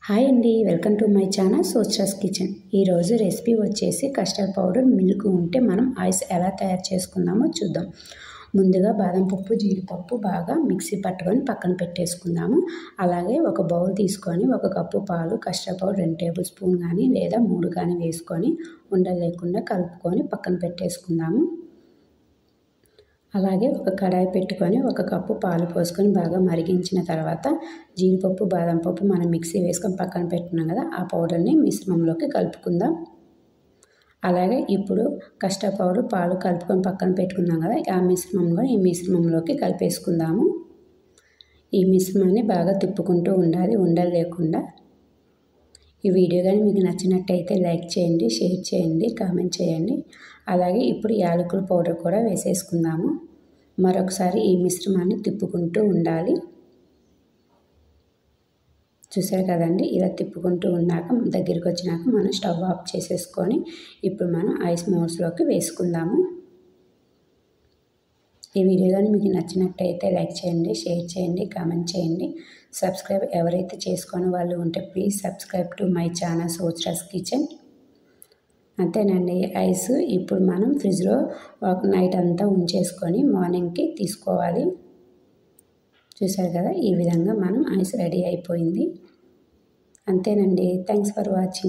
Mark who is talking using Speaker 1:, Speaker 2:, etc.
Speaker 1: Hi అండి, welcome to my channel సోచ్రాస్ kitchen. ఈరోజు రెసిపీ వచ్చేసి కస్టర్డ్ పౌడర్ మిల్క్ ఉంటే మనం ఐస్ ఎలా తయారు చేసుకుందామో చూద్దాం. ముందుగా బాదం పప్పు, జీడిపప్పు బాగా మిక్సీ పట్టుకొని పక్కన పెట్టేసుకుందాము. అలాగే ఒక బౌల్ తీసుకొని 1 కప్పు పాలు, కస్టర్డ్ పౌడర్ 2 టేబుల్ స్పూన్ కానీ లేదా 3 కానీ వేసుకొని ఉండలు లేకుండా కలుపుకొని పక్కన పెట్టేసుకుందాము. అలాగే ఒక కడాయి పెట్టుకొని 1 కప్పు పాలు పోసుకొని బాగా మరిగించిన తర్వాత జీడిపప్పు, బాదం పప్పు మనం మిక్సీ వేసుకొని పక్కన పెట్టుకున్నాం కదా, ఆ పౌడర్ని మిశ్రమంలోకి కలుపుకుందాం. అలాగే ఇప్పుడు కస్టర్డ్ పౌడర్, పాలు కలుపుకొని పక్కన పెట్టుకున్నాం కదా, ఆ మిశ్రమంలో ఈ మిశ్రమంలోకి కలిపేసుకుందాము. ఈ మిశ్రమాన్ని బాగా తిప్పుకుంటూ ఉండాలి, ఉండలు లేకుండా. ఈ వీడియో కానీ మీకు నచ్చినట్టయితే లైక్ చేయండి, షేర్ చేయండి, కామెంట్ చేయండి. అలాగే ఇప్పుడు యాలకుల పౌడర్ కూడా వేసేసుకుందాము. మరొకసారి ఈ మిశ్రమాన్ని తిప్పుకుంటూ ఉండాలి. చూసారు కదండి, ఇలా తిప్పుకుంటూ ఉన్నాక దగ్గరికి వచ్చినాక మనం స్టవ్ ఆఫ్ చేసేసుకొని ఇప్పుడు మనం ఐస్ మోల్స్లోకి వేసుకుందాము. ఈ వీడియో కానీ మీకు నచ్చినట్టయితే లైక్ చేయండి, షేర్ చేయండి, కామెంట్ చేయండి. సబ్స్క్రైబ్ ఎవరైతే చేసుకొని వాళ్ళు ఉంటే please subscribe to my channel సోచ్రాస్ కిచెన్. అంతేనండి, ఐస్ ఇప్పుడు మనం ఫ్రిడ్జ్లో ఒక నైట్ అంతా ఉంచేసుకొని మార్నింగ్కి తీసుకోవాలి. చూసారు కదా, ఈ విధంగా మనం ఐస్ రెడీ అయిపోయింది. అంతేనండి, థ్యాంక్స్ ఫర్ వాచింగ్.